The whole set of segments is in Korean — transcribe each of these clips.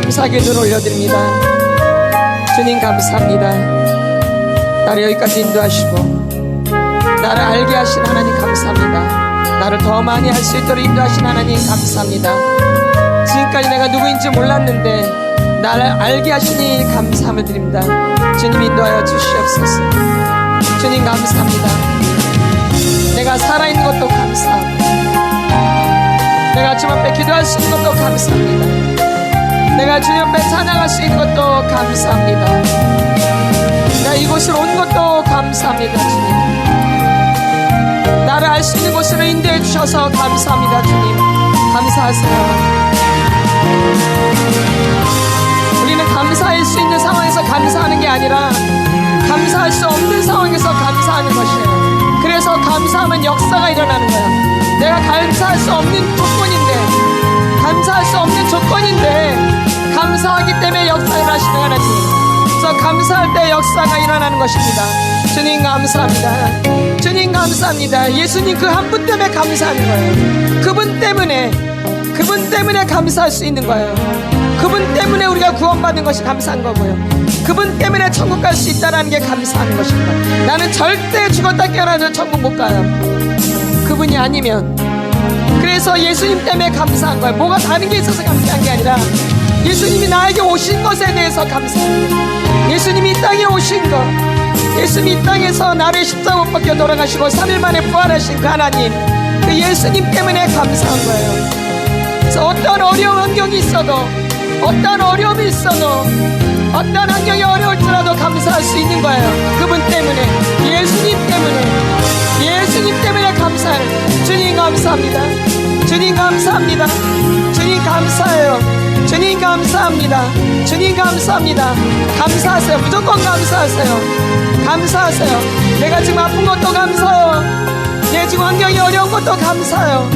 감사 기도를 올려드립니다. 주님 감사합니다. 나를 여기까지 인도하시고 나를 알게 하신 하나님 감사합니다. 나를 더 많이 할 수 있도록 인도하신 하나님 감사합니다. 지금까지 내가 누구인지 몰랐는데 나를 알게 하시니 감사함을 드립니다. 주님 인도하여 주시옵소서. 주님 감사합니다. 내가 살아있는 것도 감사합니다. 내가 주님 앞에 기도할 수 있는 것도 감사합니다. 내가 주님 앞에 찬양할 수 있는 것도 감사합니다. 내가 이곳으로 온 것도 감사합니다. 주님, 나를 알 수 있는 곳으로 인도해 주셔서 감사합니다. 주님, 감사하세요. 우리는 감사할 수 있는 상황에서 감사하는 게 아니라 감사할 수 없는 상황에서 감사하는 것이에요. 그래서 감사하면 역사가 일어나는 거예요. 내가 감사할 수 없는 조건인데, 감사할 수 없는 조건인데 감사하기 때문에 역사를 하시는 하나님. 그래서 감사할 때 역사가 일어나는 것입니다. 주님 감사합니다. 주님 감사합니다. 예수님 그 한 분 때문에 감사하는 거예요. 그분 때문에 감사할 수 있는 거예요. 그분 때문에 우리가 구원받은 것이 감사한 거고요. 그분 때문에 천국 갈 수 있다는 게 감사하는 것입니다. 나는 절대 죽었다 깨어나서 천국 못 가요. 그분이 아니면. 그래서 예수님 때문에 감사한 거예요. 뭐가 다른 게 있어서 감사한 게 아니라 예수님이 나에게 오신 것에 대해서 감사합니다. 예수님이 이 땅에 오신 것, 예수님이 이 땅에서 나를 십자가 못 박혀 돌아가시고 3일 만에 부활하신 그 하나님, 그 예수님 때문에 감사한 거예요. 그래서 어떤 어려운 환경이 있어도, 어떤 어려움이 있어도, 어떤 환경이 어려울지라도 감사할 수 있는 거예요. 그분 때문에, 예수님 때문에 감사해요. 주님 감사합니다. 주님 감사합니다. 주님 감사해요. 주님 감사합니다. 주님 감사합니다. 감사하세요. 무조건 감사하세요. 감사하세요. 내가 지금 아픈 것도 감사해요. 내 지금 환경이 어려운 것도 감사해요.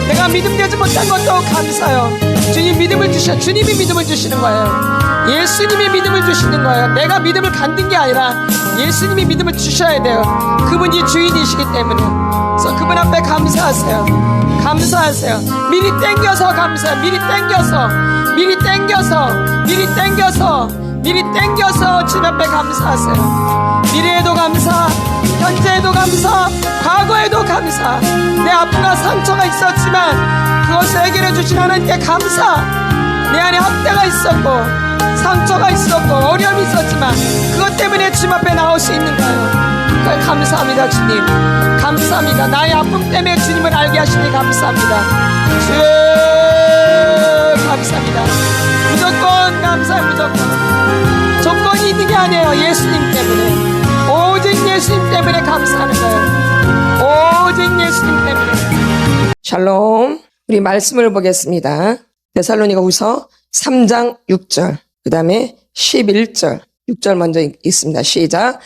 내가 믿음되지 못한 것도 감사해요. 주님 믿음을 주셔. 주님이 믿음을 주시는 거예요. 예수님이 믿음을 주시는 거예요. 내가 믿음을 갖는 게 아니라 예수님이 믿음을 주셔야 돼요. 그분이 주인이시기 때문에. 그래서 그분 앞에 감사하세요. 감사하세요. 미리 땡겨서 감사해요. 미리 땡겨서 주님 앞에 감사하세요. 미래에도 감사, 현재에도 감사, 과거에도 감사. 내 아픔과 상처가 있었지만 그것을 해결해 주신 하나님께 감사. 내 안에 학대가 있었고 상처가 있었고 어려움이 있었지만 그것 때문에 주님 앞에 나올 수 있는 거예요. 감사합니다. 주님 감사합니다. 나의 아픔 때문에 주님을 알게 하시니 감사합니다. 주 감사합니다. 무조건 감사해요. 무조건. 조건이 있는 게 아니에요. 예수님 때문에, 오직 예수님 때문에 감사하는 거예요. 오직 예수님 때문에. 샬롬. 우리 말씀을 보겠습니다. 데살로니가후서 3장 6절, 그 다음에 11절, 6절 먼저 읽습니다. 시작.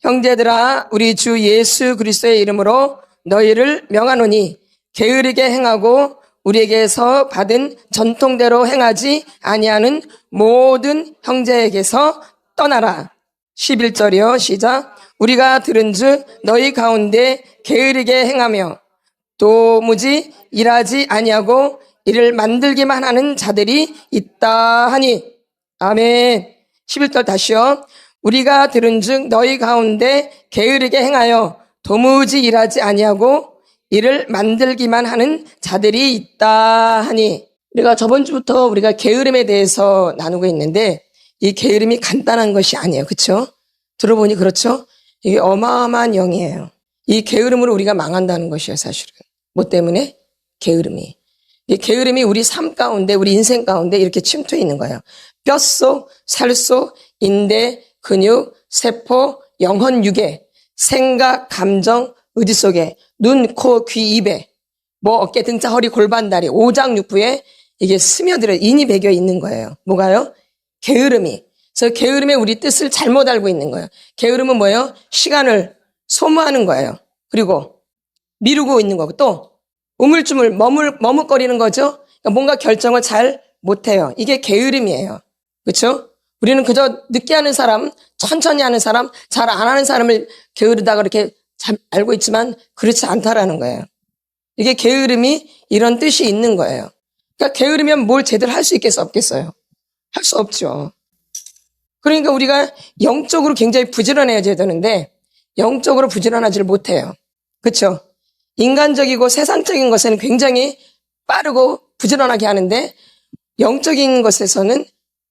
형제들아, 우리 주 예수 그리스도의 이름으로 너희를 명하노니 게으르게 행하고 우리에게서 받은 전통대로 행하지 아니하는 모든 형제에게서 떠나라. 11절이요. 시작. 우리가 들은즉 너희 가운데 게으르게 행하며 도무지 일하지 아니하고 이를 만들기만 하는 자들이 있다 하니. 아멘. 11절 다시요. 우리가 들은즉 너희 가운데 게으르게 행하여 도무지 일하지 아니하고 이를 만들기만 하는 자들이 있다 하니. 우리가 저번 주부터 우리가 게으름에 대해서 나누고 있는데 이 게으름이 간단한 것이 아니에요. 그렇죠? 들어보니 그렇죠? 이게 어마어마한 영이에요. 이 게으름으로 우리가 망한다는 것이에요. 사실은. 뭐 때문에? 게으름이. 이 게으름이 우리 삶 가운데, 우리 인생 가운데 이렇게 침투해 있는 거예요. 뼛속, 살속, 인대, 근육, 세포, 영혼, 유계, 생각, 감정, 의지 속에, 눈, 코, 귀, 입에, 뭐 어깨, 등짝, 허리, 골반, 다리, 오장육부에 이게 스며들어 인이 배겨 있는 거예요. 뭐가요? 게으름이. 그래서 게으름에 우리 뜻을 잘못 알고 있는 거예요. 게으름은 뭐예요? 시간을 소모하는 거예요. 그리고 미루고 있는 거고 또 우물쭈물 머뭇거리는 거죠. 그러니까 뭔가 결정을 잘 못해요. 이게 게으름이에요. 그렇죠? 우리는 그저 늦게 하는 사람, 천천히 하는 사람, 잘 안 하는 사람을 게으르다 그렇게 잘 알고 있지만 그렇지 않다라는 거예요. 이게 게으름이 이런 뜻이 있는 거예요. 그러니까 게으르면 뭘 제대로 할 수 있겠어 없겠어요? 할 수 없죠. 그러니까 우리가 영적으로 굉장히 부지런해야 되는데 영적으로 부지런하지를 못해요. 그렇죠? 인간적이고 세상적인 것에는 굉장히 빠르고 부지런하게 하는데 영적인 것에서는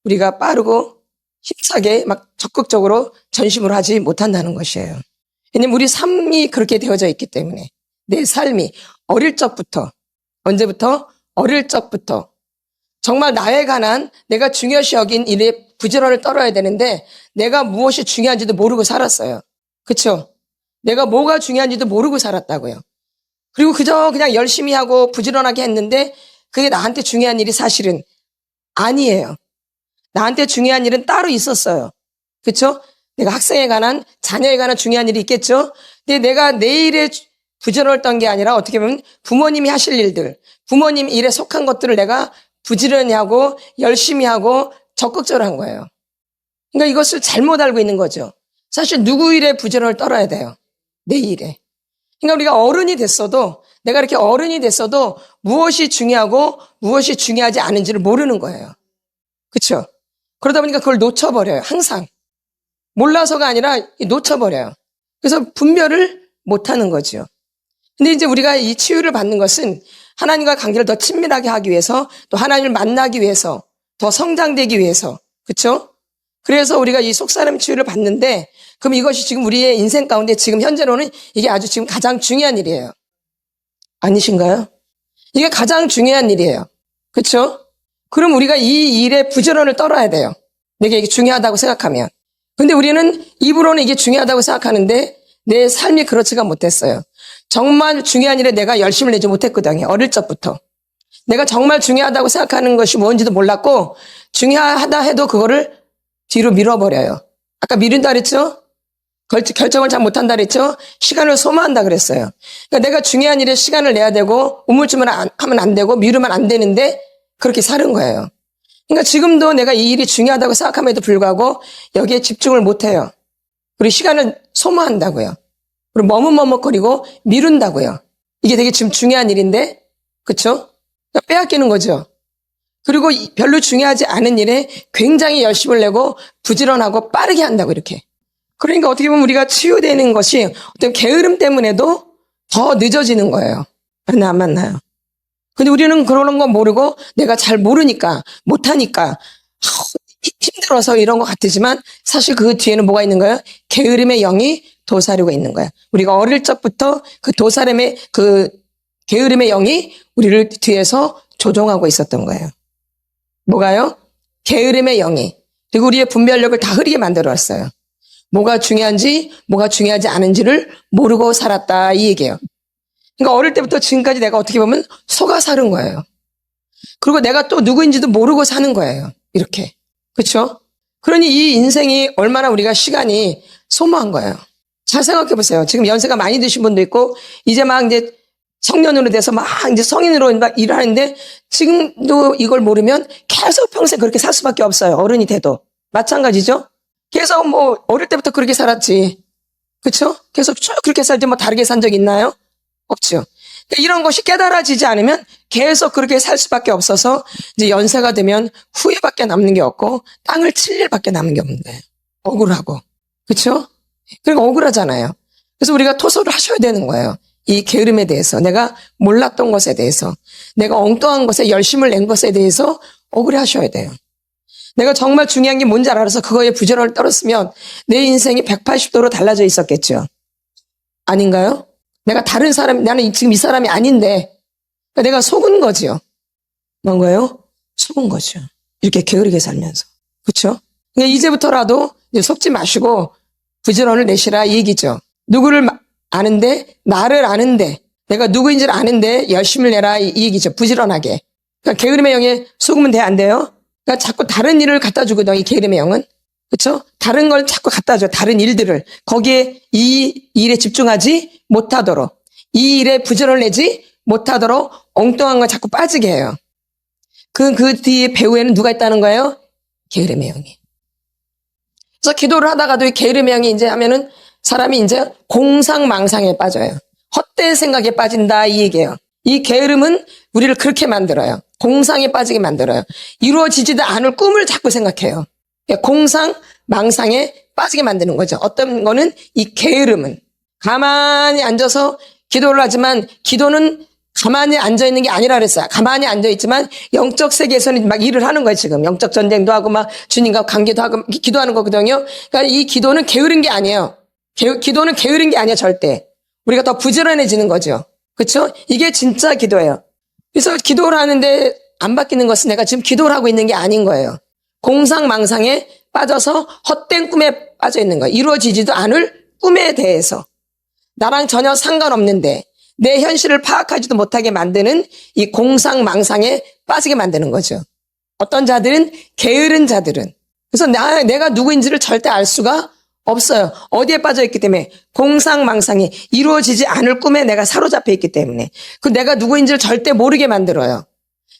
우리가 빠르고 힘차게 막 적극적으로 전심으로 하지 못한다는 것이에요. 왜냐면 우리 삶이 그렇게 되어져 있기 때문에 내 삶이 어릴 적부터 언제부터? 어릴 적부터 정말 나에 관한 내가 중요시 여긴 일에 부지런을 떨어야 되는데 내가 무엇이 중요한지도 모르고 살았어요. 그렇죠? 내가 뭐가 중요한지도 모르고 살았다고요. 그리고 그저 그냥 열심히 하고 부지런하게 했는데 그게 나한테 중요한 일이 사실은 아니에요. 나한테 중요한 일은 따로 있었어요. 그렇죠? 내가 학생에 관한 자녀에 관한 중요한 일이 있겠죠? 근데 내가 내 일에 부지런을 떤 게 아니라 어떻게 보면 부모님이 하실 일들, 부모님 일에 속한 것들을 내가 부지런히 하고 열심히 하고 적극적으로 한 거예요. 그러니까 이것을 잘못 알고 있는 거죠. 사실 누구 일에 부지런을 떨어야 돼요? 내 일에. 그러니까 우리가 어른이 됐어도 내가 이렇게 어른이 됐어도 무엇이 중요하고 무엇이 중요하지 않은지를 모르는 거예요. 그렇죠? 그러다 보니까 그걸 놓쳐버려요. 항상. 몰라서가 아니라 놓쳐버려요. 그래서 분별을 못하는 거죠. 근데 이제 우리가 이 치유를 받는 것은 하나님과 관계를 더 친밀하게 하기 위해서 또 하나님을 만나기 위해서 더 성장되기 위해서 그렇죠? 그래서 우리가 이 속사람 치유를 받는데 그럼 이것이 지금 우리의 인생 가운데 지금 현재로는 이게 아주 지금 가장 중요한 일이에요. 아니신가요? 이게 가장 중요한 일이에요. 그렇죠? 그럼 우리가 이 일에 부지런을 떨어야 돼요. 내게 이게 중요하다고 생각하면. 근데 우리는 입으로는 이게 중요하다고 생각하는데 내 삶이 그렇지가 못했어요. 정말 중요한 일에 내가 열심을 내지 못했거든요. 어릴 적부터. 내가 정말 중요하다고 생각하는 것이 뭔지도 몰랐고 중요하다 해도 그거를 뒤로 밀어버려요. 아까 미룬다 그랬죠? 결정을 잘 못한다 그랬죠? 시간을 소모한다 그랬어요. 그러니까 내가 중요한 일에 시간을 내야 되고 우물쭈물 하면 안 되고 미루면 안 되는데 그렇게 사는 거예요. 그러니까 지금도 내가 이 일이 중요하다고 생각함에도 불구하고 여기에 집중을 못해요. 그리고 시간을 소모한다고요. 그리고 머뭇머뭇거리고 미룬다고요. 이게 되게 지금 중요한 일인데 그렇죠? 그러니까 빼앗기는 거죠. 그리고 별로 중요하지 않은 일에 굉장히 열심을 내고 부지런하고 빠르게 한다고 이렇게. 그러니까 어떻게 보면 우리가 치유되는 것이 어떤 게으름 때문에도 더 늦어지는 거예요. 만나 안 만나요. 근데 우리는 그러는 거 모르고 내가 잘 모르니까 못하니까 힘들어서 이런 것 같지만 사실 그 뒤에는 뭐가 있는 거예요? 게으름의 영이 도사리고 있는 거야. 우리가 어릴 적부터 그 도사림의 그 게으름의 영이 우리를 뒤에서 조종하고 있었던 거예요. 뭐가요? 게으름의 영이. 그리고 우리의 분별력을 다 흐리게 만들어놨어요. 뭐가 중요한지 뭐가 중요하지 않은지를 모르고 살았다 이 얘기예요. 그러니까 어릴 때부터 지금까지 내가 어떻게 보면 속아 사는 거예요. 그리고 내가 또 누구인지도 모르고 사는 거예요. 이렇게. 그렇죠? 그러니 이 인생이 얼마나 우리가 시간이 소모한 거예요. 잘 생각해 보세요. 지금 연세가 많이 드신 분도 있고 이제 막 이제 청년으로 돼서 막 이제 성인으로 막 일하는데 지금도 이걸 모르면 계속 평생 그렇게 살 수밖에 없어요. 어른이 돼도. 마찬가지죠? 계속 뭐 어릴 때부터 그렇게 살았지. 그렇죠? 계속 쭉 그렇게 살지 뭐 다르게 산 적 있나요? 없죠. 그러니까 이런 것이 깨달아지지 않으면 계속 그렇게 살 수밖에 없어서 이제 연세가 되면 후회밖에 남는 게 없고 땅을 칠 일밖에 남는 게 없는 거예요. 억울하고. 그렇죠? 그러니까 억울하잖아요. 그래서 우리가 토설을 하셔야 되는 거예요. 이 게으름에 대해서, 내가 몰랐던 것에 대해서, 내가 엉뚱한 것에 열심을 낸 것에 대해서 억울해 하셔야 돼요. 내가 정말 중요한 게 뭔지 알아서 그거에 부지런을 떨었으면 내 인생이 180도로 달라져 있었겠죠. 아닌가요? 내가 다른 사람, 나는 지금 이 사람이 아닌데 내가 속은 거지요. 뭔가요? 속은 거죠. 이렇게 게으르게 살면서. 그렇죠? 그러니까 이제부터라도 이제 속지 마시고 부지런을 내시라 이 얘기죠. 누구를 아는데, 나를 아는데, 내가 누구인지를 아는데 열심을 내라 이 얘기죠. 부지런하게. 그러니까 게으름의 영에 속으면 돼, 안 돼요? 그러니까 자꾸 다른 일을 갖다 주거든요, 이 게으름의 영은. 그렇죠? 다른 걸 자꾸 갖다 줘, 다른 일들을. 거기에 이 일에 집중하지 못하도록, 이 일에 부지런을 내지 못하도록 엉뚱한 걸 자꾸 빠지게 해요. 그 뒤에 배후에는 누가 있다는 거예요? 게으름의 영이. 그래서 기도를 하다가도 이 게으름의 영이 이제 하면은 사람이 이제 공상망상에 빠져요. 헛된 생각에 빠진다 이 얘기예요. 이 게으름은 우리를 그렇게 만들어요. 공상에 빠지게 만들어요. 이루어지지도 않을 꿈을 자꾸 생각해요. 공상, 망상에 빠지게 만드는 거죠. 어떤 거는 이 게으름은 가만히 앉아서 기도를 하지만 기도는 가만히 앉아있는 게 아니라 그랬어요. 가만히 앉아있지만 영적 세계에서는 막 일을 하는 거예요. 지금 영적 전쟁도 하고 막 주님과 관계도 하고 기도하는 거거든요. 그러니까 이 기도는 게으른 게 아니에요. 기도는 게으른 게 아니에요. 절대. 우리가 더 부지런해지는 거죠. 그렇죠? 이게 진짜 기도예요. 그래서 기도를 하는데 안 바뀌는 것은 내가 지금 기도를 하고 있는 게 아닌 거예요. 공상망상에 빠져서 헛된 꿈에 빠져 있는 거예요. 이루어지지도 않을 꿈에 대해서 나랑 전혀 상관없는데 내 현실을 파악하지도 못하게 만드는 이 공상망상에 빠지게 만드는 거죠. 어떤 자들은 게으른 자들은 그래서 내가 누구인지를 절대 알 수가 없어요. 어디에 빠져 있기 때문에 공상망상이 이루어지지 않을 꿈에 내가 사로잡혀 있기 때문에 그 내가 누구인지를 절대 모르게 만들어요.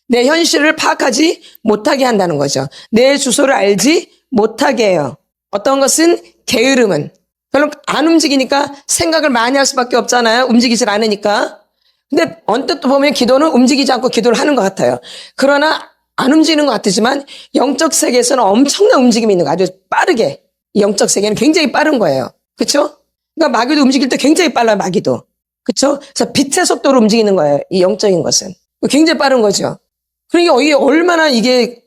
내 현실을 파악하지 못하게 한다는 거죠. 내 주소를 알지 못하게 해요. 어떤 것은 게으름은 별로 안 움직이니까 생각을 많이 할 수밖에 없잖아요. 움직이질 않으니까. 근데 언뜻 보면 기도는 움직이지 않고 기도를 하는 것 같아요. 그러나 안 움직이는 것 같지만 영적 세계에서는 엄청난 움직임이 있는 거예요. 아주 빠르게. 이 영적 세계는 굉장히 빠른 거예요. 그렇죠? 그러니까 마귀도 움직일 때 굉장히 빨라요. 마귀도. 그렇죠? 그래서 빛의 속도로 움직이는 거예요. 이 영적인 것은. 굉장히 빠른 거죠. 그러니까 이게 얼마나 이게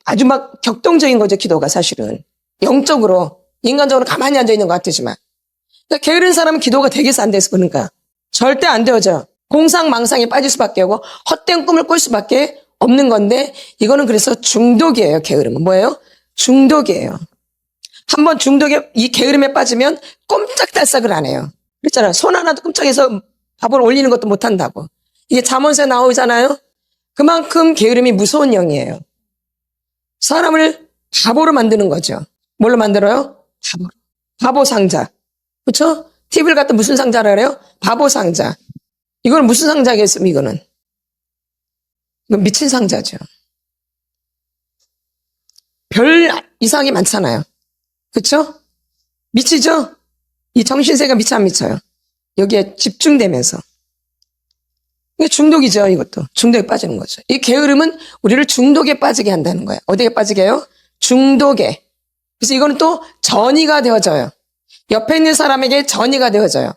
아주 막 격동적인 거죠. 기도가 사실은. 영적으로. 인간적으로 가만히 앉아있는 것 같지만. 그러니까 게으른 사람은 기도가 되겠어 안 돼서 그러니까. 절대 안 되어져. 공상망상에 빠질 수밖에 없고 헛된 꿈을 꿀 수밖에 없는 건데 이거는 그래서 중독이에요. 게으름은. 뭐예요? 중독이에요. 한번 중독에 이 게으름에 빠지면 꼼짝달싹을 안 해요. 그랬잖아요. 손 하나도 꼼짝해서 밥을 올리는 것도 못 한다고. 이게 잠언서에 나오잖아요. 그만큼 게으름이 무서운 영이에요. 사람을 바보로 만드는 거죠. 뭘로 만들어요? 바보로. 바보 상자. 그렇죠? TV를 갖다 무슨 상자라 그래요? 바보 상자. 이건 무슨 상자겠습니까? 이거는. 이건 미친 상자죠. 별 이상이 많잖아요. 그렇죠? 미치죠? 이 정신세가 미쳐 안 미쳐요? 여기에 집중되면서. 이게 중독이죠, 이것도. 중독에 빠지는 거죠. 이 게으름은 우리를 중독에 빠지게 한다는 거예요. 어디에 빠지게 해요? 중독에. 그래서 이거는 또 전이가 되어져요. 옆에 있는 사람에게 전이가 되어져요.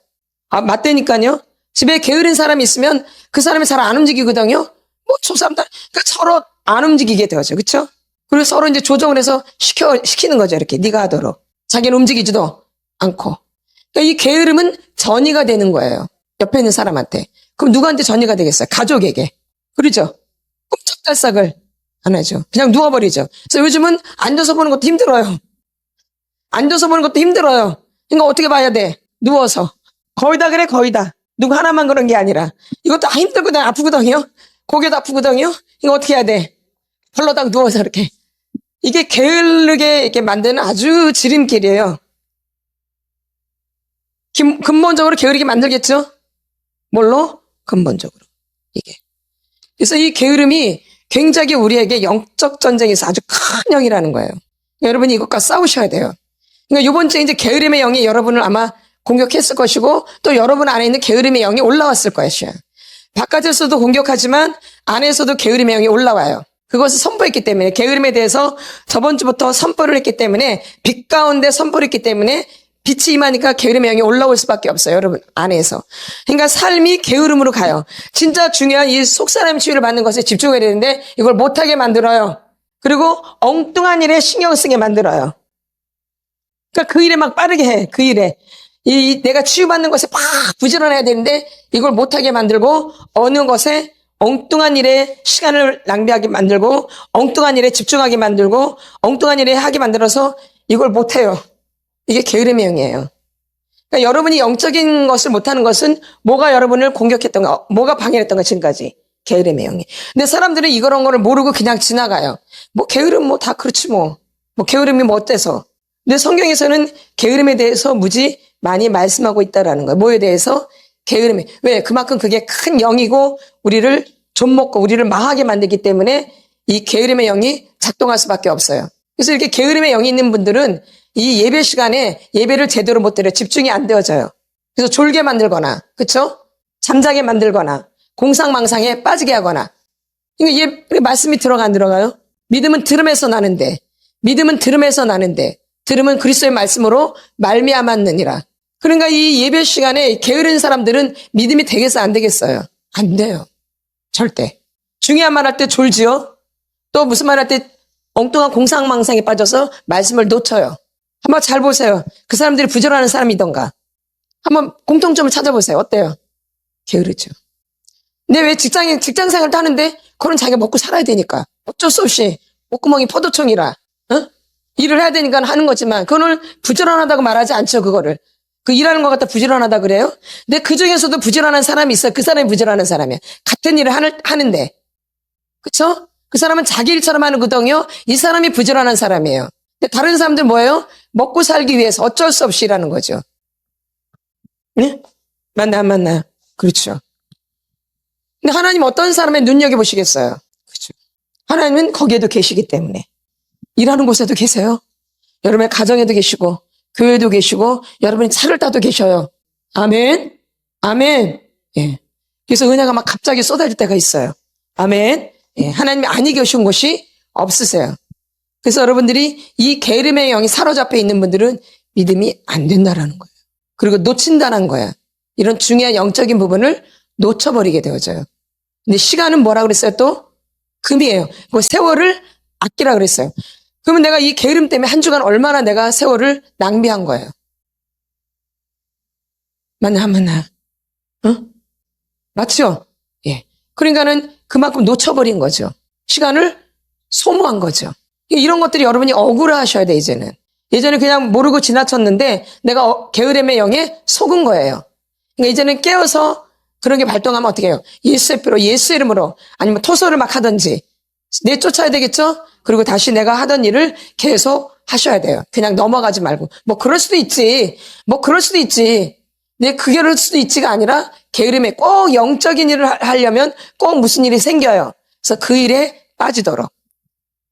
아, 맞다니까요. 집에 게으른 사람이 있으면 그 사람이 잘 안 움직이거든요. 뭐, 저 사람들, 그러니까 서로 안 움직이게 되어져요. 그쵸? 그리고 서로 이제 조정을 해서 시키는 거죠. 이렇게. 네가 하도록. 자기는 움직이지도 않고. 그러니까 이 게으름은 전이가 되는 거예요. 옆에 있는 사람한테. 그럼 누구한테 전이가 되겠어요? 가족에게. 그러죠? 꼼짝달싹을 안 하죠. 그냥 누워버리죠. 그래서 요즘은 앉아서 보는 것도 힘들어요. 앉아서 보는 것도 힘들어요. 그러니까 어떻게 봐야 돼? 누워서. 거의 다 그래, 거의 다. 누구 하나만 그런 게 아니라. 이것도 힘들거든, 아프거든요. 고개도 아프거든요. 이거 어떻게 해야 돼? 펄러당 누워서 이렇게. 이게 게으르게 이렇게 만드는 아주 지름길이에요. 근본적으로 게으르게 만들겠죠? 뭘로? 근본적으로. 이게. 그래서 이 게으름이 굉장히 우리에게 영적 전쟁에서 아주 큰 영이라는 거예요. 여러분이 이것과 싸우셔야 돼요. 그러니까 이번 주에 이제 게으름의 영이 여러분을 아마 공격했을 것이고 또 여러분 안에 있는 게으름의 영이 올라왔을 것이에요. 바깥에서도 공격하지만 안에서도 게으름의 영이 올라와요. 그것을 선포했기 때문에 게으름에 대해서 저번 주부터 선포를 했기 때문에 빛 가운데 선포를 했기 때문에 빛이 임하니까 게으름의 영이 올라올 수밖에 없어요. 여러분 안에서. 그러니까 삶이 게으름으로 가요. 진짜 중요한 이 속사람 치유를 받는 것에 집중해야 되는데 이걸 못하게 만들어요. 그리고 엉뚱한 일에 신경 쓰게 만들어요. 그러니까 그 일에 막 빠르게 해. 그 일에. 내가 치유받는 것에 막 부지런해야 되는데 이걸 못하게 만들고 어느 것에 엉뚱한 일에 시간을 낭비하게 만들고 엉뚱한 일에 집중하게 만들고 엉뚱한 일에 하게 만들어서 이걸 못해요. 이게 게으름의 영이에요. 그러니까 여러분이 영적인 것을 못하는 것은 뭐가 여러분을 공격했던가, 뭐가 방해했던가 지금까지. 게으름의 영이. 근데 사람들은 이런 거를 모르고 그냥 지나가요. 뭐 게으름 뭐 다 그렇지 뭐. 뭐 게으름이 뭐 어때서. 근데 성경에서는 게으름에 대해서 무지 많이 말씀하고 있다라는 거예요. 뭐에 대해서? 게으름에. 왜? 그만큼 그게 큰 영이고 우리를 좀먹고 우리를 망하게 만들기 때문에 이 게으름의 영이 작동할 수밖에 없어요. 그래서 이렇게 게으름의 영이 있는 분들은 이 예배 시간에 예배를 제대로 못 드려요. 집중이 안 되어져요. 그래서 졸게 만들거나, 그쵸? 잠자게 만들거나, 공상망상에 빠지게 하거나. 그러니까 얘 말씀이 들어가 안 들어가요? 믿음은 들음에서 나는데, 믿음은 들음에서 나는데, 들음은 그리스도의 말씀으로 말미암았느니라. 그러니까 이 예배 시간에 게으른 사람들은 믿음이 되겠어 안 되겠어요? 안 돼요. 절대. 중요한 말 할 때 졸지요. 또 무슨 말 할 때 엉뚱한 공상망상에 빠져서 말씀을 놓쳐요. 한번 잘 보세요. 그 사람들이 부지런한 사람이던가. 한번 공통점을 찾아보세요. 어때요? 게으르죠. 근데 왜 직장 생활도 하는데 그건 자기가 먹고 살아야 되니까 어쩔 수 없이 목구멍이 포도청이라 일을 해야 되니까 하는 거지만 그거는 부지런하다고 말하지 않죠. 그거를. 그 일하는 것 같다 부지런하다 그래요? 근데 그 중에서도 부지런한 사람이 있어요. 그 사람이 부지런한 사람이야. 같은 일을 하는데. 그쵸? 그 사람은 자기 일처럼 하는 거거든요. 이 사람이 부지런한 사람이에요. 근데 다른 사람들 뭐예요? 먹고 살기 위해서 어쩔 수 없이 일하는 거죠. 네? 맞나 안 맞나요? 그렇죠. 근데 하나님 어떤 사람의 눈여겨보시겠어요? 그렇죠. 하나님은 거기에도 계시기 때문에. 일하는 곳에도 계세요. 여러분의 가정에도 계시고 교회도 계시고 여러분이 차를 타도 계셔요. 아멘. 아멘. 예. 그래서 은혜가 막 갑자기 쏟아질 때가 있어요. 아멘. 예. 하나님이 아니 계신 곳이 없으세요. 그래서 여러분들이 이 게으름의 영이 사로잡혀 있는 분들은 믿음이 안 된다라는 거예요. 그리고 놓친다는 거야. 이런 중요한 영적인 부분을 놓쳐버리게 되어져요. 근데 시간은 뭐라 그랬어요 또? 금이에요. 그 세월을 아끼라 그랬어요. 그러면 내가 이 게으름 때문에 한 주간 얼마나 내가 세월을 낭비한 거예요. 맞나 안 맞나요? 맞죠? 예. 그러니까는 그만큼 놓쳐버린 거죠. 시간을 소모한 거죠. 이런 것들이 여러분이 억울해하셔야 돼 이제는. 예전에 그냥 모르고 지나쳤는데 내가 게으름의 영에 속은 거예요. 그러니까 이제는 깨어서 그런 게 발동하면 어떻게 해요? 예수의 피로 예수 이름으로 아니면 토설을 막 하든지 내쫓아야 되겠죠? 그리고 다시 내가 하던 일을 계속 하셔야 돼요. 그냥 넘어가지 말고. 뭐 그럴 수도 있지. 뭐 그럴 수도 있지. 근데 그럴 수도 있지가 아니라 게으름에 꼭 영적인 일을 하려면 꼭 무슨 일이 생겨요. 그래서 그 일에 빠지도록.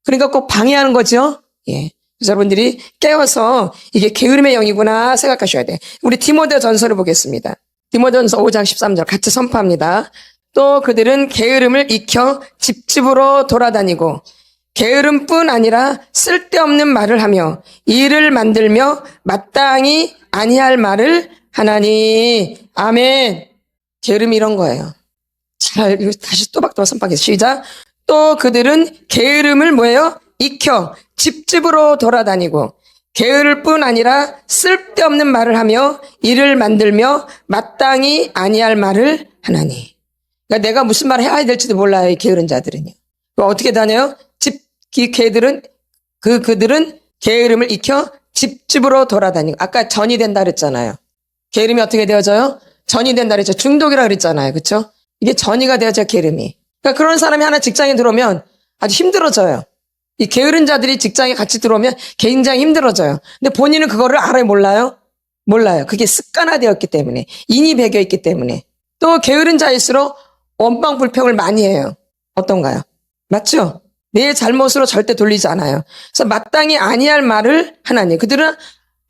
그러니까 꼭 방해하는 거죠. 예. 그래서 여러분들이 깨워서 이게 게으름의 영이구나 생각하셔야 돼. 우리 디모데 전서를 보겠습니다. 디모데 전서 5장 13절 같이 선포합니다. 또 그들은 게으름을 익혀 집집으로 돌아다니고 게으름뿐 아니라 쓸데없는 말을 하며 일을 만들며 마땅히 아니할 말을 하나니. 아멘. 게으름이 이런 거예요. 잘 다시 또박또박 선포하겠습니다. 시작. 또 그들은 게으름을 뭐예요? 익혀 집집으로 돌아다니고 게으를 뿐 아니라 쓸데없는 말을 하며 일을 만들며 마땅히 아니할 말을 하나니. 그러니까 내가 무슨 말을 해야 될지도 몰라요. 이 게으른 자들은요. 어떻게 다녀요? 그들은 게으름을 익혀 집집으로 돌아다니고. 아까 전이 된다 그랬잖아요. 게으름이 어떻게 되어져요? 전이 된다 그랬죠. 중독이라 그랬잖아요. 그렇죠? 이게 전이가 되어져 게으름이. 그러니까 그런 사람이 하나 직장에 들어오면 아주 힘들어져요. 이 게으른 자들이 직장에 같이 들어오면 굉장히 힘들어져요. 근데 본인은 그거를 알아요? 몰라요? 몰라요. 그게 습관화되었기 때문에. 인이 배겨 있기 때문에. 또 게으른 자일수록 원망불평을 많이 해요. 어떤가요? 맞죠? 내 잘못으로 절대 돌리지 않아요. 그래서 마땅히 아니할 말을 하나님. 그들은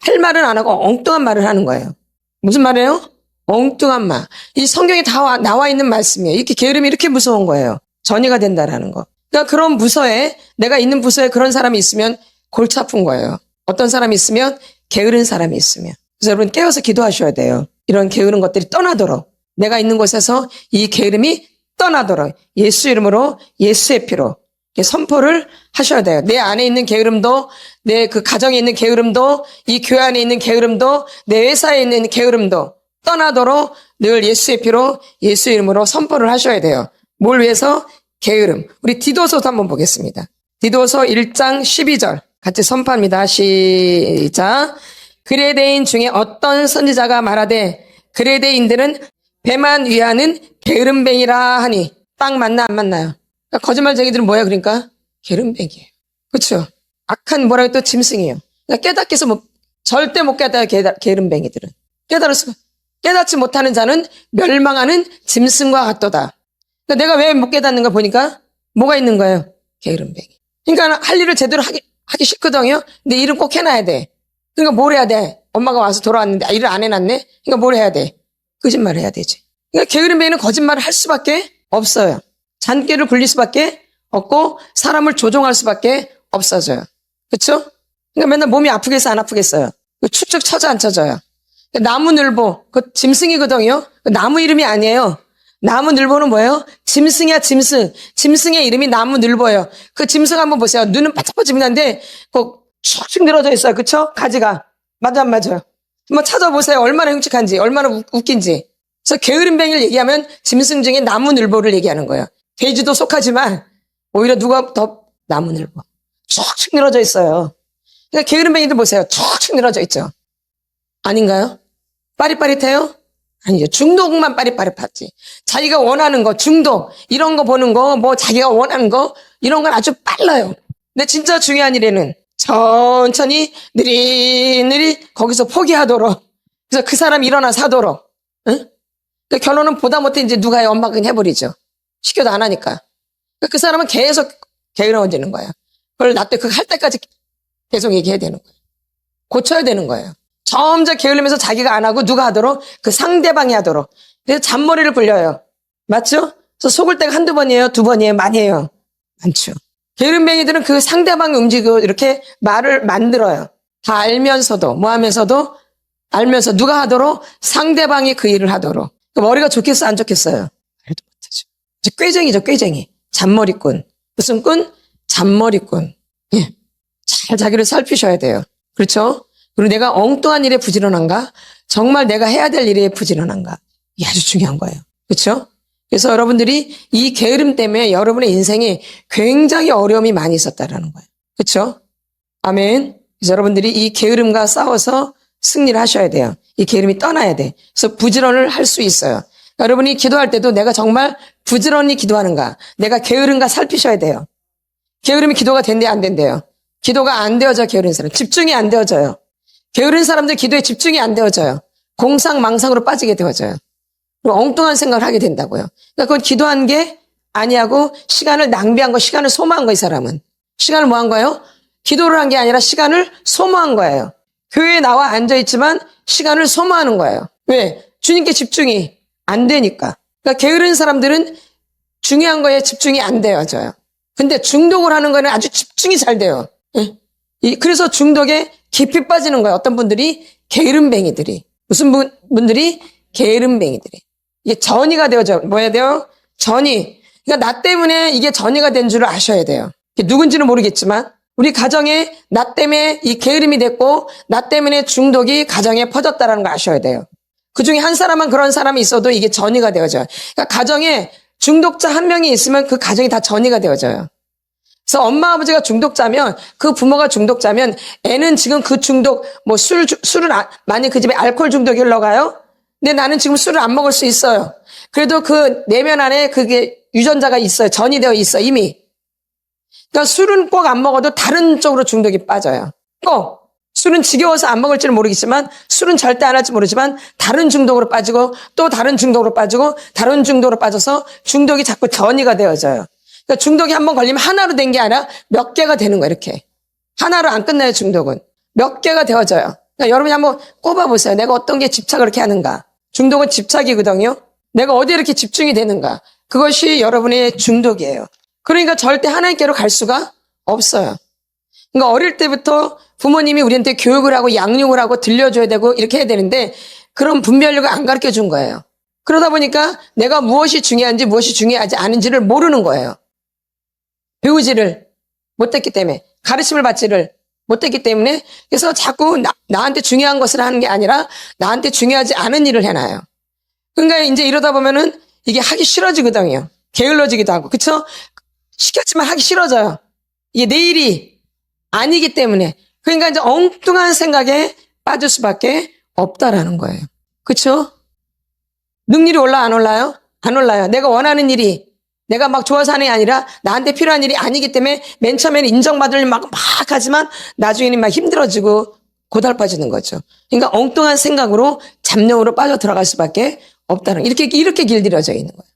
할 말은 안 하고 엉뚱한 말을 하는 거예요. 무슨 말이에요? 엉뚱한 말. 이 성경에 다 나와 있는 말씀이에요. 이렇게 게으름이 이렇게 무서운 거예요. 전이가 된다라는 거. 그러니까 그런 부서에, 내가 있는 부서에 그런 사람이 있으면 골치 아픈 거예요. 어떤 사람이 있으면 게으른 사람이 있으면. 그래서 여러분 깨어서 기도하셔야 돼요. 이런 게으른 것들이 떠나도록. 내가 있는 곳에서 이 게으름이 떠나도록 예수 이름으로 예수의 피로 선포를 하셔야 돼요. 내 안에 있는 게으름도, 내 그 가정에 있는 게으름도, 이 교회 안에 있는 게으름도, 내 회사에 있는 게으름도 떠나도록 늘 예수의 피로 예수 이름으로 선포를 하셔야 돼요. 뭘 위해서? 게으름. 우리 디도서도 한번 보겠습니다. 디도서 1장 12절 같이 선포합니다. 시작. 그레데인 중에 어떤 선지자가 말하되 그레데인들은 배만 위하는 게으름뱅이라 하니. 딱 맞나 안 맞나요? 그러니까 거짓말쟁이들은 뭐야 그러니까? 게으름뱅이에요. 그렇죠? 악한 뭐라고 또 짐승이에요. 그러니까 깨닫게 해서 뭐 절대 못 깨닫아요. 게으름뱅이들은. 깨닫지 못하는 자는 멸망하는 짐승과 같도다. 그러니까 내가 왜 못 깨닫는가 보니까 뭐가 있는 거예요? 게으름뱅이. 그러니까 할 일을 제대로 하기 싫거든요. 근데 일은 꼭 해놔야 돼. 그러니까 뭘 해야 돼? 엄마가 와서 돌아왔는데 일을 안 해놨네? 그러니까 뭘 해야 돼? 거짓말을 해야 되지. 그러니까 게으른 뱅이는 거짓말을 할 수밖에 없어요. 잔꾀를 굴릴 수밖에 없고 사람을 조종할 수밖에 없어져요. 그렇죠? 그러니까 맨날 몸이 아프겠어요, 안 아프겠어요? 축축 처져 안 처져요? 나무늘보, 그 짐승이거든요. 나무 이름이 아니에요. 나무늘보는 뭐예요? 짐승이야, 짐승. 짐승의 이름이 나무늘보예요. 그 짐승 한번 보세요. 눈은 반짝반짝한데 축축 늘어져 있어요. 그쵸? 가지가. 맞아, 안 맞아요? 한번 찾아보세요. 얼마나 흉측한지, 얼마나 웃긴지. 그래서 게으름뱅이를 얘기하면 짐승 중에 나무늘보를 얘기하는 거예요. 돼지도 속하지만 오히려 누가 더 나무늘보. 축축 늘어져 있어요. 그러니까 게으름뱅이들 보세요. 축축 늘어져 있죠. 아닌가요? 빠릿빠릿해요? 아니죠. 중독만 빠릿빠릿하지. 자기가 원하는 거, 중독, 이런 거 보는 거, 뭐 자기가 원하는 거, 이런 건 아주 빨라요. 근데 진짜 중요한 일에는 천천히 느릿느릿 거기서 포기하도록. 그래서 그 사람 일어나서 하도록. 응? 그 결론은 보다 못해 이제 누가 해? 엄마가 그냥 해버리죠. 시켜도 안 하니까. 그 사람은 계속 게으러워지는 거예요. 그걸 나 때 그거 할 때까지 계속 얘기해야 되는 거예요. 고쳐야 되는 거예요. 점점 게을르면서 자기가 안 하고 누가 하도록? 그 상대방이 하도록. 그래서 잔머리를 굴려요. 맞죠? 그래서 속을 때가 한두 번이에요? 두 번이에요? 많이 해요? 많죠. 게으름뱅이들은 그 상대방이 움직이고 이렇게 말을 만들어요. 다 알면서도, 뭐 하면서도 알면서 누가 하도록? 상대방이 그 일을 하도록. 머리가 좋겠어요? 안 좋겠어요? 말도 못하죠. 꾀쟁이죠, 꾀쟁이. 잔머리꾼. 무슨 꾼? 잔머리꾼. 예. 잘 자기를 살피셔야 돼요. 그렇죠? 그리고 내가 엉뚱한 일에 부지런한가? 정말 내가 해야 될 일에 부지런한가? 이게 아주 중요한 거예요. 그렇죠? 그래서 여러분들이 이 게으름 때문에 여러분의 인생에 굉장히 어려움이 많이 있었다라는 거예요. 그렇죠? 아멘. 그래서 여러분들이 이 게으름과 싸워서 승리를 하셔야 돼요. 이 게으름이 떠나야 돼. 그래서 부지런을 할 수 있어요. 여러분이 기도할 때도 내가 정말 부지런히 기도하는가? 내가 게으른가 살피셔야 돼요. 게으름이 기도가 된대 안 된대요. 기도가 안 되어져 게으른 사람. 집중이 안 되어져요. 게으른 사람들 기도에 집중이 안 되어져요. 공상망상으로 빠지게 되어져요. 그리고 엉뚱한 생각을 하게 된다고요. 그러니까 그건 기도한 게 아니하고 시간을 낭비한 거, 시간을 소모한 거, 이 사람은. 시간을 뭐 한 거예요? 기도를 한 게 아니라 시간을 소모한 거예요. 교회에 나와 앉아있지만 시간을 소모하는 거예요. 왜? 주님께 집중이 안 되니까. 그러니까 게으른 사람들은 중요한 거에 집중이 안 되어져요. 근데 중독을 하는 거는 아주 집중이 잘 돼요. 그래서 중독에 깊이 빠지는 거예요. 어떤 분들이? 게으름뱅이들이. 무슨 분들이? 게으름뱅이들이. 이게 전이가 되어져. 뭐 해야 돼요? 전이. 그러니까 나 때문에 이게 전이가 된 줄을 아셔야 돼요. 누군지는 모르겠지만 우리 가정에 나 때문에 이 게으름이 됐고 나 때문에 중독이 가정에 퍼졌다는 걸 아셔야 돼요. 그중에 한 사람만 그런 사람이 있어도 이게 전이가 되어져요. 그러니까 가정에 중독자 한 명이 있으면 그 가정이 다 전이가 되어져요. 그래서 엄마 아버지가 중독자면 그 부모가 중독자면 애는 지금 그 중독 술을 만약 그 집에 알코올 중독이 흘러가요. 근데 나는 지금 술을 안 먹을 수 있어요. 그래도 그 내면 안에 그게 유전자가 있어요. 전이 되어 있어 이미. 그러니까 술은 꼭 안 먹어도 다른 쪽으로 중독이 빠져요. 꼭 술은 지겨워서 안 먹을지는 모르겠지만 술은 절대 안 할지 모르지만 다른 중독으로 빠지고 또 다른 중독으로 빠지고 다른 중독으로 빠져서 중독이 자꾸 전이가 되어져요. 그러니까 중독이 한번 걸리면 하나로 된 게 아니라 몇 개가 되는 거예요. 이렇게. 하나로 안 끝나요. 중독은. 몇 개가 되어져요. 그러니까 여러분이 한번 꼽아보세요. 내가 어떤 게 집착을 이렇게 하는가. 중독은 집착이거든요. 내가 어디에 이렇게 집중이 되는가. 그것이 여러분의 중독이에요. 그러니까 절대 하나님께로 갈 수가 없어요. 그러니까 어릴 때부터 부모님이 우리한테 교육을 하고 양육을 하고 들려줘야 되고 이렇게 해야 되는데 그런 분별력을 안 가르쳐 준 거예요. 그러다 보니까 내가 무엇이 중요한지 무엇이 중요하지 않은지를 모르는 거예요. 배우지를 못했기 때문에 가르침을 받지를 못했기 때문에 그래서 자꾸 나한테 중요한 것을 하는 게 아니라 나한테 중요하지 않은 일을 해놔요. 그러니까 이제 이러다 보면은 이게 하기 싫어지거든요. 게을러지기도 하고 그쵸? 시켰지만 하기 싫어져요. 이게 내 일이 아니기 때문에 그러니까 이제 엉뚱한 생각에 빠질 수밖에 없다라는 거예요. 그쵸? 능률이 올라 안 올라요? 안 올라요. 내가 원하는 일이 내가 막 좋아서 하는 게 아니라 나한테 필요한 일이 아니기 때문에 맨 처음에는 인정받을 막 하지만 나중에는 막 힘들어지고 고달파지는 거죠. 그러니까 엉뚱한 생각으로 잡념으로 빠져 들어갈 수밖에 없다는 이렇게 길들여져 있는 거예요.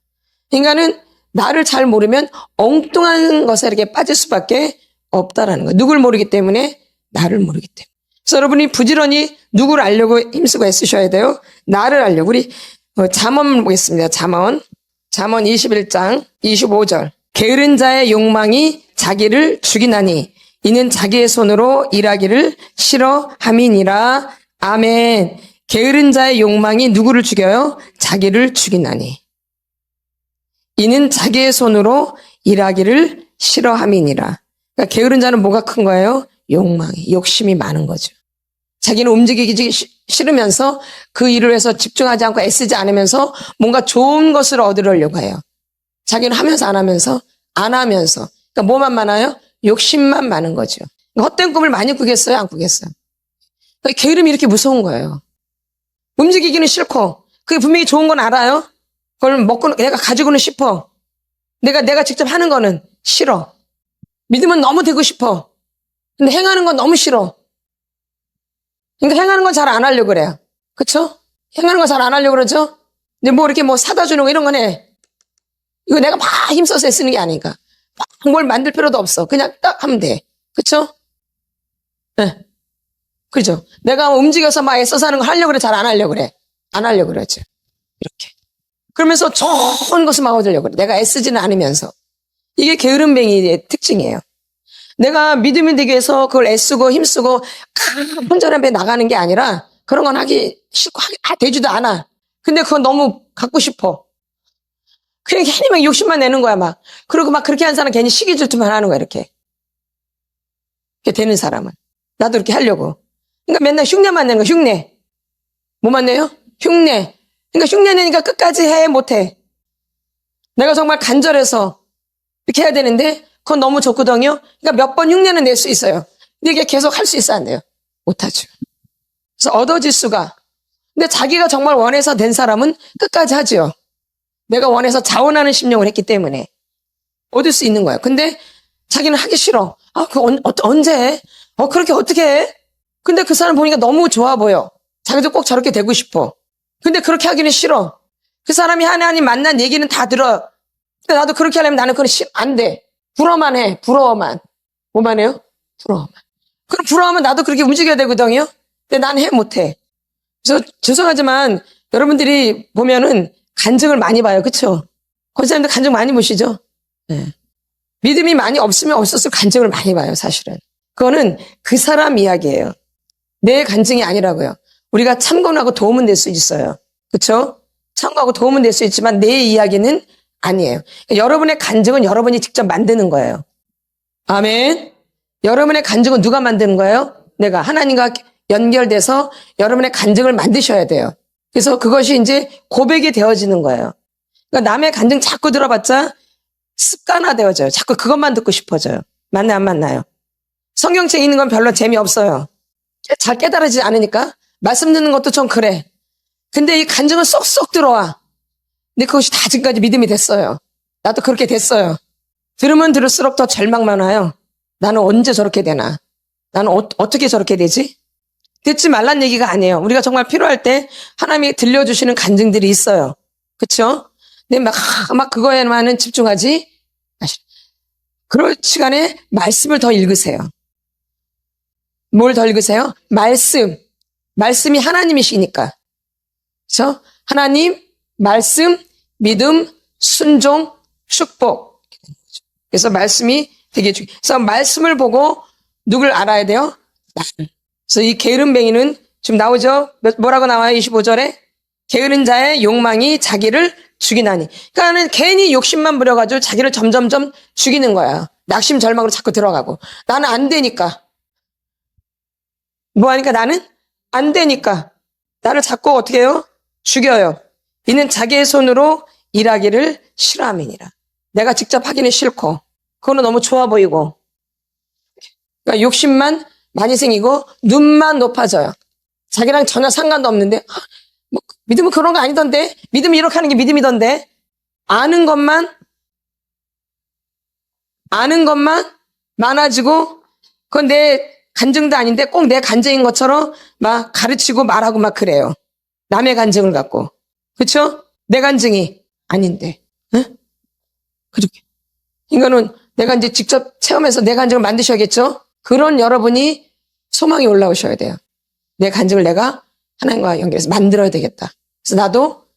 그러니까는 나를 잘 모르면 엉뚱한 것에 이렇게 빠질 수밖에 없다라는 거예요. 누굴 모르기 때문에 나를 모르기 때문에. 그래서 여러분이 부지런히 누구를 알려고 힘쓰고 애쓰셔야 돼요. 나를 알려고. 우리 잠언 보겠습니다. 잠언 21장 25절. 게으른 자의 욕망이 자기를 죽이나니 이는 자기의 손으로 일하기를 싫어함이니라. 아멘. 게으른 자의 욕망이 누구를 죽여요? 자기를 죽이나니 이는 자기의 손으로 일하기를 싫어함이니라. 그러니까 게으른 자는 뭐가 큰 거예요? 욕망이, 욕심이 많은 거죠. 자기는 움직이기 싫으면서 그 일을 위해서 집중하지 않고 애쓰지 않으면서 뭔가 좋은 것을 얻으려고 해요. 자기는 하면서 안 하면서 그러니까 뭐만 많아요? 욕심만 많은 거죠. 그러니까 헛된 꿈을 많이 꾸겠어요? 안 꾸겠어요? 그러니까 게으름이 이렇게 무서운 거예요. 움직이기는 싫고 그게 분명히 좋은 건 알아요. 그걸 먹고 내가 가지고는 싶어. 내가 직접 하는 거는 싫어. 믿으면 너무 되고 싶어. 근데 행하는 건 너무 싫어. 그러니까 행하는 건 잘 안 하려고 그래요. 그쵸? 행하는 건 잘 안 하려고 그러죠? 근데 뭐 이렇게 뭐 사다 주는 거 이런 거네. 이거 내가 막 힘써서 쓰는 게 아니니까. 막 뭘 만들 필요도 없어. 그냥 딱 하면 돼. 그쵸? 네. 그죠? 내가 움직여서 막 애써서 하는 거 하려고 그래? 잘 안 하려고 그래? 안 하려고 그러죠. 이렇게. 그러면서 좋은 것을 막 얻으려고 그래. 내가 애쓰지는 않으면서. 이게 게으름뱅이의 특징이에요. 내가 믿음이 되기 위해서 그걸 애쓰고 힘쓰고 혼전함에 나가는 게 아니라 그런 건 하기 싫고 되지도 않아. 근데 그건 너무 갖고 싶어. 그냥 괜히 막 욕심만 내는 거야 막. 그리고 막 그렇게 한 사람 괜히 시기 질투만 하는 거야 이렇게. 이렇게 되는 사람은. 나도 이렇게 하려고. 그러니까 맨날 흉내만 내는 거야. 흉내. 뭐만 내요? 흉내. 그러니까 흉내 내니까 끝까지 해 못해. 내가 정말 간절해서 이렇게 해야 되는데 그건 너무 좋거든요. 그러니까 몇 번 흉내는 낼 수 있어요. 근데 이게 계속 할 수 있어 안 돼요? 못하죠. 그래서 얻어질 수가. 근데 자기가 정말 원해서 된 사람은 끝까지 하죠. 내가 원해서 자원하는 심령을 했기 때문에 얻을 수 있는 거예요. 근데 자기는 하기 싫어. 언제 해? 그렇게 어떻게 해? 근데 그 사람 보니까 너무 좋아 보여. 자기도 꼭 저렇게 되고 싶어. 근데 그렇게 하기는 싫어. 그 사람이 하나님 만난 얘기는 다 들어. 근데 나도 그렇게 하려면 나는 그건 안 돼. 부러워만 해. 부러워만. 뭐만 해요? 부러워만. 그럼 부러워하면 나도 그렇게 움직여야 되거든요. 근데 난 못해. 그래서 죄송하지만 여러분들이 보면은 간증을 많이 봐요. 그쵸? 권사님들 간증 많이 보시죠? 네. 믿음이 많이 없으면 없었을 간증을 많이 봐요. 사실은. 그거는 그 사람 이야기예요. 내 간증이 아니라고요. 우리가 참고하고 도움은 될 수 있어요. 그쵸? 참고하고 도움은 될 수 있지만 내 이야기는 아니에요. 여러분의 간증은 여러분이 직접 만드는 거예요. 아멘. 여러분의 간증은 누가 만드는 거예요? 내가 하나님과 연결돼서 여러분의 간증을 만드셔야 돼요. 그래서 그것이 이제 고백이 되어지는 거예요. 그러니까 남의 간증 자꾸 들어봤자 습관화되어져요. 자꾸 그것만 듣고 싶어져요. 맞나요? 안 맞나요? 성경책 읽는 건 별로 재미없어요. 잘 깨달아지지 않으니까. 말씀 듣는 것도 좀 그래. 근데 이 간증은 쏙쏙 들어와. 근데 그것이 다 지금까지 믿음이 됐어요. 나도 그렇게 됐어요. 들으면 들을수록 더 절망만 와요. 나는 언제 저렇게 되나? 나는 어떻게 저렇게 되지? 듣지 말란 얘기가 아니에요. 우리가 정말 필요할 때 하나님이 들려주시는 간증들이 있어요. 그쵸? 근데 막 그거에만은 집중하지 마시라. 그럴 시간에 말씀을 더 읽으세요. 뭘 더 읽으세요? 말씀이 하나님이시니까. 그렇죠? 하나님, 말씀, 믿음, 순종, 축복. 그래서 말씀이 되게 중요해요. 그래서 말씀을 보고 누굴 알아야 돼요? 나를. 그래서 이 게으름뱅이는 지금 나오죠? 뭐라고 나와요? 25절에? 게으른 자의 욕망이 자기를 죽이나니. 그러니까는 괜히 욕심만 부려가지고 자기를 점점점 죽이는 거야. 낙심 절망으로 자꾸 들어가고. 나는 안 되니까. 뭐 하니까 나는 안 되니까. 나를 자꾸 어떻게 해요? 죽여요. 이는 자기의 손으로 일하기를 싫어함이니라. 내가 직접 하기는 싫고 그거는 너무 좋아 보이고 그러니까 욕심만 많이 생기고 눈만 높아져요. 자기랑 전혀 상관도 없는데 뭐 믿음은 그런 거 아니던데 믿음이 이렇게 하는 게 믿음이던데 아는 것만 많아지고 그건 내 간증도 아닌데 꼭 내 간증인 것처럼 막 가르치고 말하고 막 그래요. 남의 간증을 갖고. 그렇죠? 내 간증이 아닌데. 응? 그렇게. 이거는 내가 이제 직접 체험해서 내 간증을 만드셔야겠죠? 그런 여러분이 소망이 올라오셔야 돼요. 내 간증을 내가 하나님과 연결해서 만들어야 되겠다. 그래서 나도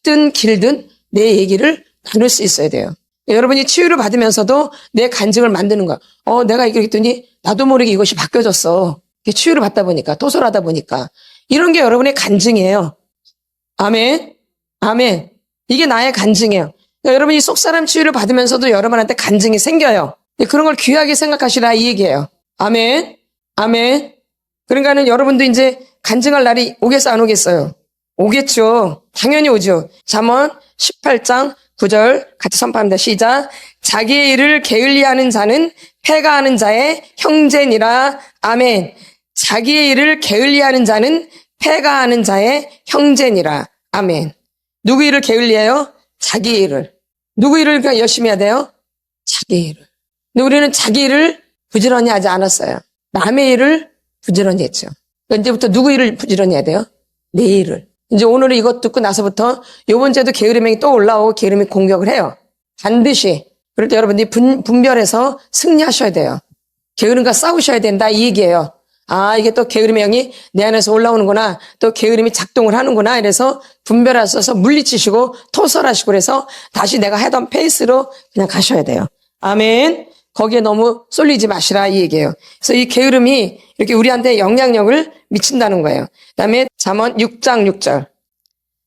짧든 길든 내 얘기를 나눌 수 있어야 돼요. 여러분이 치유를 받으면서도 내 간증을 만드는 거야. 내가 이렇게 했더니 나도 모르게 이것이 바뀌어졌어. 치유를 받다 보니까, 토설하다 보니까. 이런 게 여러분의 간증이에요. 아멘. 아멘. 이게 나의 간증이에요. 그러니까 여러분이 속사람 치유를 받으면서도 여러분한테 간증이 생겨요. 그런 걸 귀하게 생각하시라 이 얘기예요. 아멘. 아멘. 그러니까는 여러분도 이제 간증할 날이 오겠어 안 오겠어요? 오겠죠. 당연히 오죠. 잠언 18장 9절 같이 선포합니다. 시작. 자기의 일을 게을리하는 자는 패가하는 자의 형제니라. 아멘. 자기의 일을 게을리하는 자는 패가하는 자의 형제니라. 아멘. 누구 일을 게을리해요? 자기 일을. 누구 일을 그러니까 열심히 해야 돼요? 자기 일을. 근데 우리는 자기 일을 부지런히 하지 않았어요. 남의 일을 부지런히 했죠. 그러니까 이제부터 누구 일을 부지런히 해야 돼요? 내 일을. 이제 오늘은 이것 듣고 나서부터 요번 주에도 게으름이 또 올라오고 게으름이 공격을 해요. 반드시. 그럴 때 여러분들이 분별해서 승리하셔야 돼요. 게으름과 싸우셔야 된다 이 얘기예요. 이게 또 게으름의 영이 내 안에서 올라오는구나. 또 게으름이 작동을 하는구나. 이래서 분별하셔서 물리치시고 토설하시고 그래서 다시 내가 하던 페이스로 그냥 가셔야 돼요. 아멘. 거기에 너무 쏠리지 마시라 이 얘기예요. 그래서 이 게으름이 이렇게 우리한테 영향력을 미친다는 거예요. 그다음에 잠언 6장 6절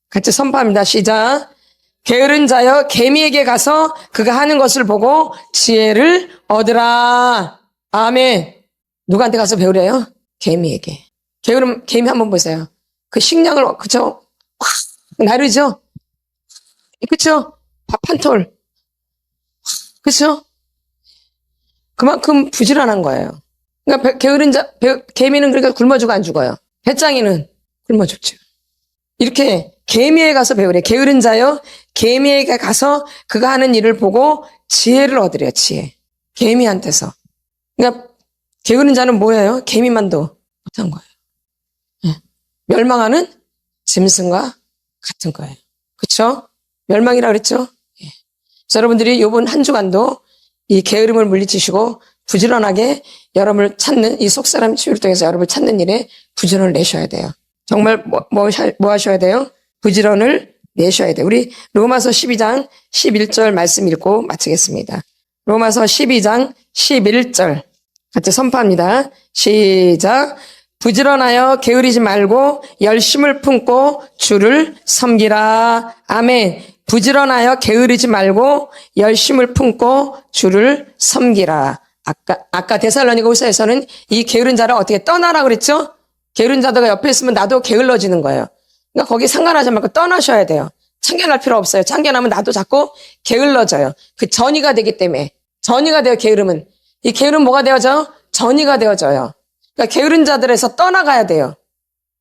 같이 선포합니다. 시작. 게으른 자여 개미에게 가서 그가 하는 것을 보고 지혜를 얻으라. 아멘. 누구한테 가서 배우래요? 개미에게. 게으름 개미 한번 보세요. 그 식량을 그쵸? 확 나르죠? 그쵸? 밥 한 톨. 그쵸? 그만큼 부지런한 거예요. 그러니까 개미는 그러니까 굶어 죽어 안 죽어요. 배짱이는 굶어 죽죠. 이렇게 개미에 가서 배우래. 게으른 자여 개미에게 가서 그가 하는 일을 보고 지혜를 얻으래요. 지혜. 개미한테서. 그러니까 게으른 자는 뭐예요? 개미만도 못한 거예요. 멸망하는 짐승과 같은 거예요. 그렇죠? 멸망이라 그랬죠? 그래서 여러분들이 이번 한 주간도 이 게으름을 물리치시고 부지런하게 여러분을 찾는 이 속사람 치유를 통해서 여러분을 찾는 일에 부지런을 내셔야 돼요. 정말 뭐 하셔야 돼요? 부지런을 내셔야 돼요. 우리 로마서 12장 11절 말씀 읽고 마치겠습니다. 로마서 12장 11절 같이 선포합니다. 시작. 부지런하여 게으르지 말고 열심을 품고 주를 섬기라. 아멘. 부지런하여 게으르지 말고 열심을 품고 주를 섬기라. 아까 데살로니가후서에서는 이 게으른 자를 어떻게 떠나라 그랬죠? 게으른 자들가 옆에 있으면 나도 게을러지는 거예요. 그러니까 거기 상관하지 말고 떠나셔야 돼요. 참견할 필요 없어요. 참견하면 나도 자꾸 게을러져요. 그 전이가 되기 때문에. 전이가 돼요, 게으름은. 이 게으름 뭐가 되어져요? 전이가 되어져요. 그러니까 게으른 자들에서 떠나가야 돼요.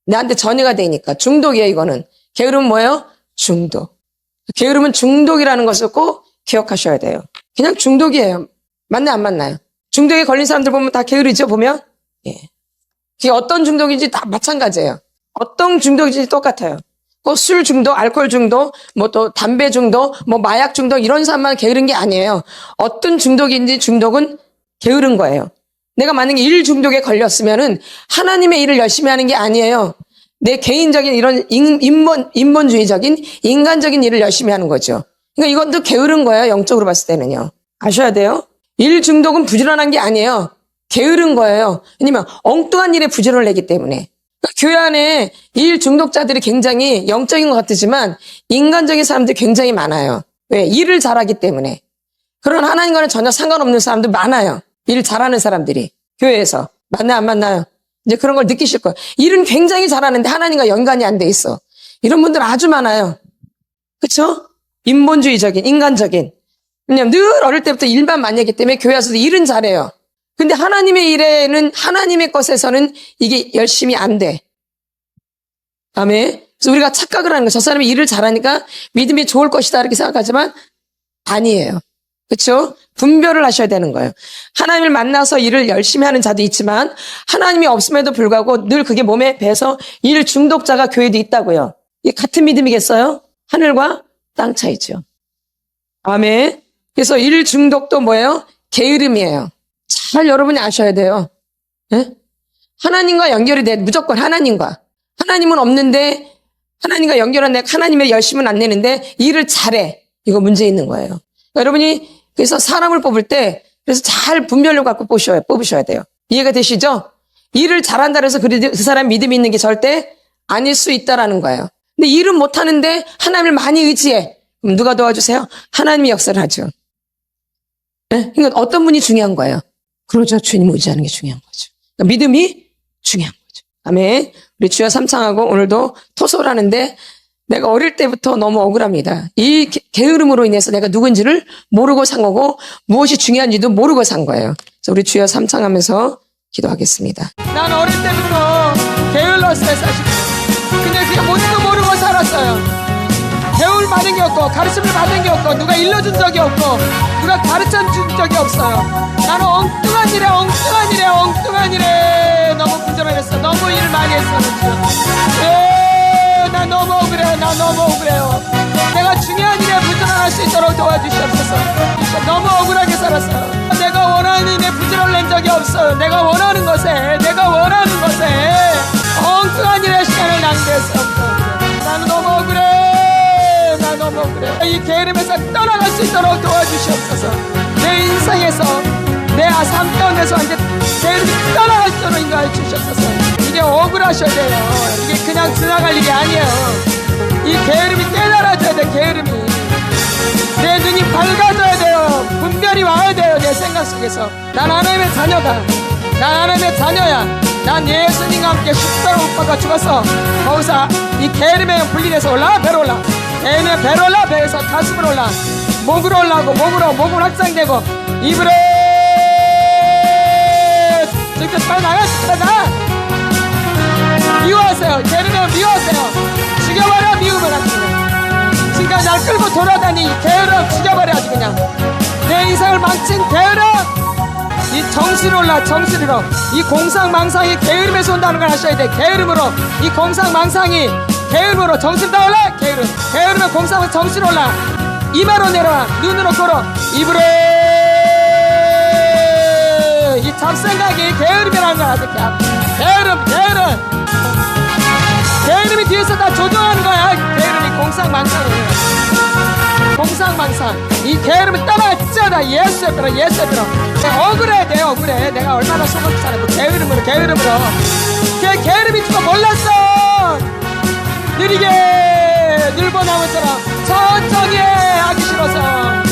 나한테 전이가 되니까. 중독이에요, 이거는. 게으름은 뭐예요? 중독. 게으름은 중독이라는 것을 꼭 기억하셔야 돼요. 그냥 중독이에요. 맞나요, 안 맞나요? 중독에 걸린 사람들 보면 다 게으르죠, 보면? 예. 그게 어떤 중독인지 다 마찬가지예요. 어떤 중독인지 똑같아요. 꼭 술 중독, 알코올 중독, 뭐 또 담배 중독, 뭐 마약 중독 이런 사람만 게으른 게 아니에요. 어떤 중독인지 중독은 게으른 거예요. 내가 만약에 일 중독에 걸렸으면은 하나님의 일을 열심히 하는 게 아니에요. 내 개인적인 이런 인본주의적인 인간적인 일을 열심히 하는 거죠. 그러니까 이건 또 게으른 거예요. 영적으로 봤을 때는요. 아셔야 돼요. 일 중독은 부지런한 게 아니에요. 게으른 거예요. 왜냐면 엉뚱한 일에 부지런을 내기 때문에. 그러니까 교회 안에 일 중독자들이 굉장히 영적인 것 같지만 인간적인 사람들이 굉장히 많아요. 왜? 일을 잘하기 때문에. 그런 하나님과는 전혀 상관없는 사람들 많아요. 일 잘하는 사람들이 교회에서. 맞나요, 안 맞나요? 이제 그런 걸 느끼실 거예요. 일은 굉장히 잘하는데 하나님과 연관이 안 돼 있어. 이런 분들 아주 많아요. 그렇죠? 인본주의적인, 인간적인. 왜냐면 늘 어릴 때부터 일만 많이 했기 때문에 교회 와서도 일은 잘해요. 근데 하나님의 일에는, 하나님의 것에서는 이게 열심히 안 돼. 아멘. 그래서 우리가 착각을 하는 거예요. 저 사람이 일을 잘하니까 믿음이 좋을 것이다 이렇게 생각하지만 아니에요. 그렇죠? 분별을 하셔야 되는 거예요. 하나님을 만나서 일을 열심히 하는 자도 있지만 하나님이 없음에도 불구하고 늘 그게 몸에 배서 일 중독자가 교회도 있다고요. 이게 같은 믿음이겠어요? 하늘과 땅 차이죠. 아멘. 그래서 일 중독도 뭐예요? 게으름이에요. 잘 여러분이 아셔야 돼요. 예? 하나님과 연결이 돼. 무조건 하나님과. 하나님은 없는데 하나님과 연결한 내가 하나님의 열심은 안 내는데 일을 잘해. 이거 문제 있는 거예요. 그러니까 여러분이 그래서 사람을 뽑을 때 그래서 잘 분별력 갖고 뽑으셔야 돼요. 이해가 되시죠? 일을 잘한다 그래서 그 사람 믿음이 있는 게 절대 아닐 수 있다라는 거예요. 근데 일은 못하는데 하나님을 많이 의지해. 그럼 누가 도와주세요? 하나님이 역사를 하죠. 네? 그러니까 어떤 분이 중요한 거예요? 그러죠. 주님 의지하는 게 중요한 거죠. 그러니까 믿음이 중요한 거죠. 아멘. 우리 주여 삼창하고 오늘도 토소를 하는데 내가 어릴 때부터 너무 억울합니다. 이 게으름으로 인해서 내가 누군지를 모르고 산 거고 무엇이 중요한지도 모르고 산 거예요. 그래서 우리 주여 삼창하면서 기도하겠습니다. 난 어릴 때부터 게을렀어요, 사실. 그냥 뭣도 모르고 살았어요. 배울 받은 게 없고 가르침을 받은 게 없고 누가 일러준 적이 없고 누가 가르쳐준 적이 없어요. 나는 엉뚱한 일에 너무 부지런했어. 너무 일을 많이 했어. 난 너무 억울해요. 내가 중요한 일에 부지런할 수 있도록 도와주시옵소서. 너무 억울하게 살았어요. 내가 원하는 일에 부지런을 낸 적이 없어요. 내가 원하는 것에 엉뚱한 일에 시간을 낭비했어요. 나는 너무 억울해. 이 게으름에서 떠나갈 수 있도록 도와주시옵소서. 내 인생에서 내 삶 가운데서 이제 게으름이 떠나갈 수 있도록 인도해 주시옵소서. 이게 억울하셔야 돼요. 이게 그냥 지나갈 일이 아니에요. 이 게으름이 깨달아져야 돼. 게으름이 내 눈이 밝아져야 돼요. 분별이 와야 돼요. 내 생각 속에서 난 하나님의 자녀다. 난 하나님의 자녀야. 난 예수님과 함께 십자가 못 박아 죽었어. 거기서 이 게으름에 분리돼서 올라 배로 올라. 게으름에 배로 올라. 배에서 가슴으로 올라. 목으로 올라오고 목은 확장되고 입으로 직접 잘 나가. 미워하세요. 게으름에 미워하세요. 죽여버려. 미우면 안 돼. 지금까지 날 끌고 돌아다니 게으름 죽여버려. 아주 그냥 내 인생을 망친 게으름. 이 정신으로 올라. 정신으로 이 공상망상이 게으름에서 온다는 걸 아셔야 돼. 게으름으로 이 공상망상이 게으름으로 정신 다 올라. 게으름에 공상은 정신 올라. 이마로 내려와. 눈으로 걸어. 입으로 이 잡생각이 게으름이라는 걸 아실까? 게으름이 뒤에서 다 조종하는 거야. 게으름이 공상망상을. 이 게으름을 따라가자. 예수의 들어. 억울해. 내가 얼마나 속을 살았고 게으름으로. 게으름이 죽어 몰랐어. 느리게 늘보나무처럼 천천히 하기 싫어서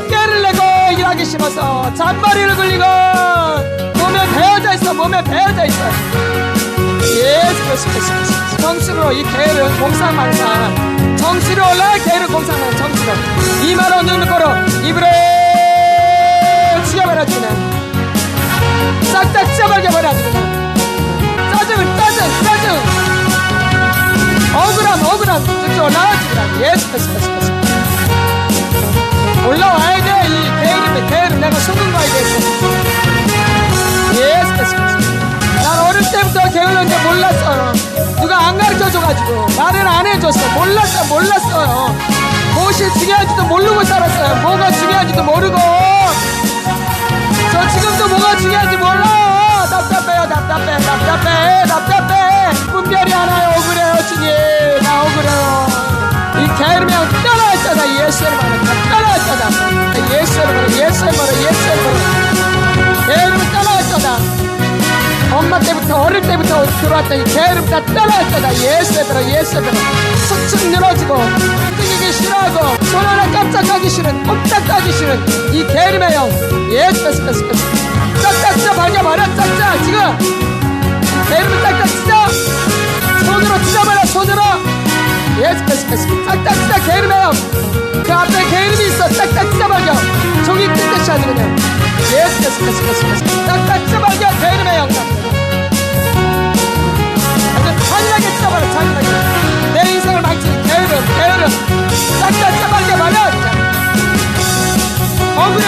깨를 내고 일하기 싫어서 잔머리를 굴리고 몸에 베어져 있어. 예수 정신으로 이 게으름 공상망상 정신으로 올라. 게으름 공상망상 정신으로 이마로 눈을 걸어. 입으로 죽여버려. 싹다 찢어버려버려. 짜증 억울함 쭉 올라와주라. 예수 올라와야 돼. 이 게으름 내가 속은 거에 대해서. 예수 난 어릴 때부터 게을렀는데 몰랐어요. 누가 안 가르쳐줘가지고 말을 안 해줬어. 몰랐어요. 무엇이 중요한지도 모르고 살았어요. 뭐가 중요한지도 모르고. 저 지금도 뭐가 중요한지 몰라요. 답답해. 분별이 하나요. 억울해요. 주님 나 억울해요. 이 게으름이 떠나왔잖아. 예수의 말은 다 떠나왔잖아. 예수의 말은 게으름이 떠나왔잖아. 엄마 때부터 어릴 때부터 들어왔던 이 게으름 다 떠나왔잖아. 예수의 말은 축축 늘어지고 땡기기 싫어하고 손 하나 깜짝하기 싫은 꼼짝 하기 싫은 이 게으름의 영. 예수 짝짝 찢어 발겨버려. 짝짝 지금 게으름을 짝짝 찢어. 손으로 찢어버려. 손으로. 예수 짝짝 찢어. 게으름의 영. 그 앞에 게으름이 있어. 짝짝 찢어버려. 종이 뜯듯이 하지 그냥. 예수 짝짝 찢어버려. 게으름의 영. 아주 잔인하게 찢어버려. 잔인하게 내 인생을 망친 게으름 짝짝 찢어버려. 억울해.